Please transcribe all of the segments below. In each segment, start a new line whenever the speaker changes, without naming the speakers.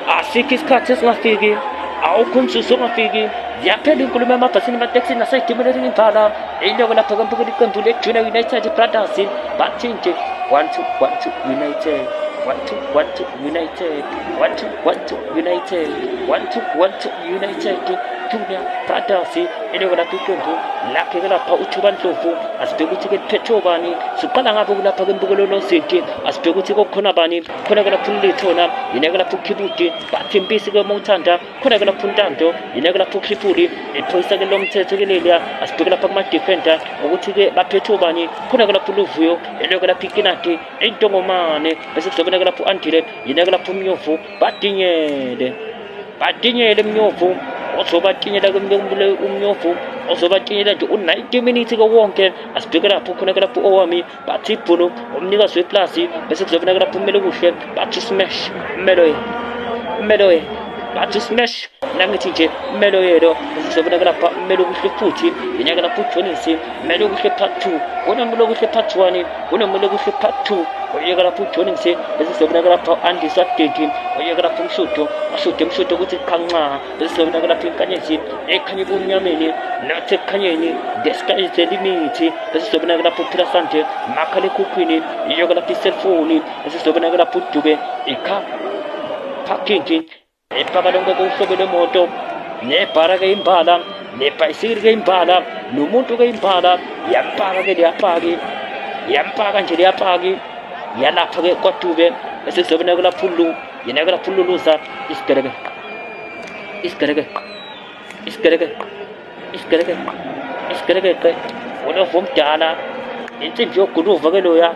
asikho isikhathi esingafiki, awukho umzuzu ongafiki, ziyaphela inkulumo emabhasini ematekisini nasey'timeleni impala, iloko lapha kwempukela iqembu le-Junior United Brothers bathi nje 1-2 United, 1-2 United, 1-2 United, 1-2 United Junior Brothers, iloko lapha iqembu lakhe lapha uThuba Ndlovu, asibheke ukuthi-ke liphethe obani, siqala ngabo kulapha kwempukelo nozinti, asibheke ukuthi kokhona bani, khona-ke lapha uLithona, yineke lapha uKhibuti, bathi Mpisi-ke Mawuthanda, khona-ke lapha uNtando, yineke lapha uKhriphuli, iphoyisa-ke lomthetho-ke leliya, asibheke lapha kuma-defender, ukuthi-ke baphethe obani, khona-ke lapha uLuvuyo, yineke lapha iKinati, iNtongomane, bese kuzoboneka lapha u-Andile, yineke lapha uMnyovu, badinyele Mnyovu, ozobatinyela uMnyovu, ozobatinyela nje u-90 minutes wonke, asibheke lapho khona-ke lapho owami, bathi Ibhunu, umnikazi weplasi, bese kuzoboneka lapho uMelo Kuhle, bathi Smash, Melo, bathi Smash, nangithi nje Melo yelo, bese kuzoboneka lapha Melo Kuhle futhi, yineke lapho uJonisi, Melo Kuhle part 2, unoMelo Kuhle part 1, unoMelo Kuhle part 2, oyeka lapho uJonisi, bese kuzoboneka lapha Andisa Dedi, oyeka lapho Mshudo ukuthi khanca, bese kuzoboneka lapha inkanyezi, ekhanya ebumnyameni, nathi ekukhanyeni, the sky is the limit, bese kuzoboneka lapho uPhila Sande, makhalekhukhwini, oyeka lapha iselfoni, bese kuzoboneka lapho uDube, parking, epaka lonke kohlobo lwemoto, nebhara-ke imbala, nebhayisikili-ke imbala, nomuntu-ke imbala, yampaka-ke yampaka nje leyapaki, yalapha-ke kwaDube, bese kuzoboneka lapho yineke lapho uLuluza, isigeleke, uLovo omdala, insimbi yoguluva-ke loya,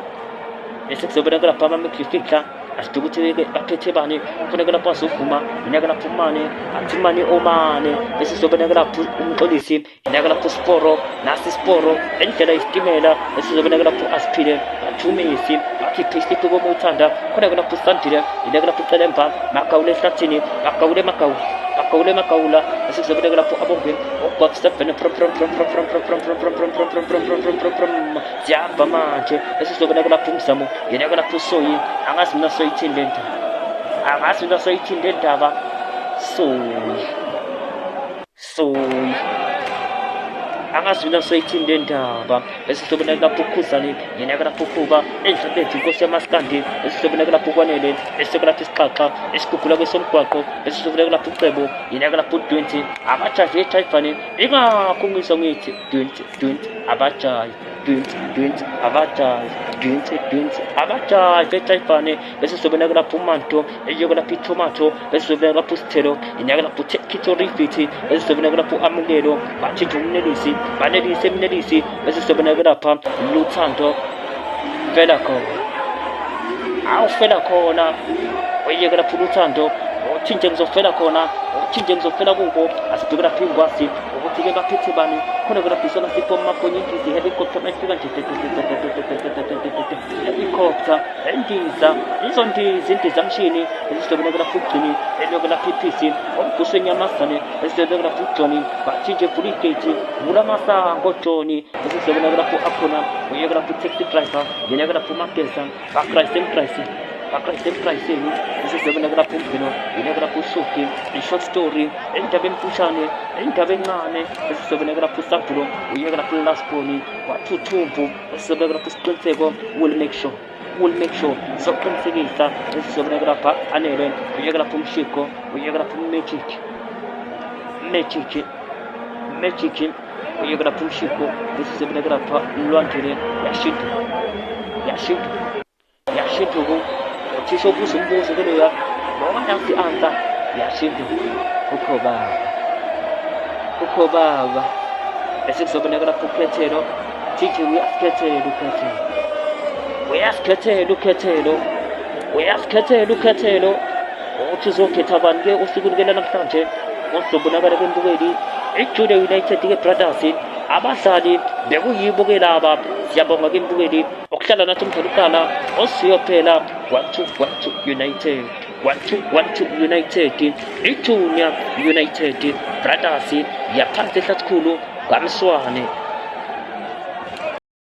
bese kuzoboneka lapha ama-midfielder, asibheke ukuthi-ke baphethe bani, kufuneka lapho azovuma, yineke lapho uMane, athi Mane Omane, bese kuzoboneka lapho uMxolisi, yineke lapho uSporo, nasi iSporo, endlela yesitimela, bese kuzoboneka lapho uAsiphile, bathi uMessi, bathi iPayslip Mawuthanda, khona-ke lapho uSandile, yineke lapho uCelemba, Magawule ehlathini, Magawula, bese kuzoboneka lapho abongwe, uBob7, ziyahamba manje, bese kuzoboneka lapho uMzamo, yineke lapho uSoyi, angazi mina soyithini le ndaba, Soyi, angazi mina soyithini le ndaba, bese kuzoboneka lapho uKhuzani, yineke lapho uKhuba, endlebethu inkosi yamaskandi, bese kuzoboneka lapho uKwanele, bese lapho isixaxa, isigugula kwesomgwaqo, bese kuzoboneka lapho uCebo, yineke lapho uDwenti, abajaji ejayivani, ingakho ngisho ngithi Dwenti, abajaji, Dwenti, abajaji ejayivani, bese kuzoboneka lapho uManto, eyeke lapho iTomato, bese kuzoboneka lapho uSithelo, yineke lapho uThekito Rifiti, bese kuzoboneka lapho uAmukelo, bathi nje uMnelisi, Mnelisi, bese kuzoboneka lapha Luthando, fela khona, oyeke lapho uLuthando, uthi nje ngizofela khona, uthi nje ngizofela kubo, asibheke lapha ingwazi, ukuthi-ke baphethe bani, khona-ke lapho isona sipho amabhonyintisi, helicopter mayifika nje, helicopter, indizamshini, bese kuzoboneka lapho uGcini, eloko lapho iphisi, umbuso wenyamazane, bese kuzoboneka lapho uJohni, bathi nje vula igate, vula amasango Johnny, bese kuzoboneka lapho akhona, oyeke lapho utaxi driver, yineke lapho uMageza, bakrayise emprayiseni, bese kuzoboneka lapho uMvino, yineke lapho uShuki, i-short story, indaba emfushane, indaba encane, bese kuzoboneka lapho uSavulo, uyeke lapho uLasboni, wathi uThumbu, bese kuzoboneka lapho isiqiniseko, will make sure, sokuqinisekisa, bese kuzoboneka lapha Anele, uyeke lapho uMshiko, uyeke lapho Magic, uyeke lapho uMshiko, bese kuzoboneka lapha uLwandile, yashindu, uthisha ubuza umbuzo keloya, noma nansi answer, yashindu, ukho baba, bese kuzoboneka lapho uKhethelo, TJ uyasikethela, uthi uzokhetha abantu-ke usuku lukela namhlanje, ngozobonakala kwempukeli, iJunior United-ke Brothers, abadlali bekuyibo-ke laba, siyabonga kwempukeli, okuhlala nathi umdlalo uqala, osiyophela, 1-2 United, iJunior United Brothers, yaphansi ehlathikulu, kaMswane.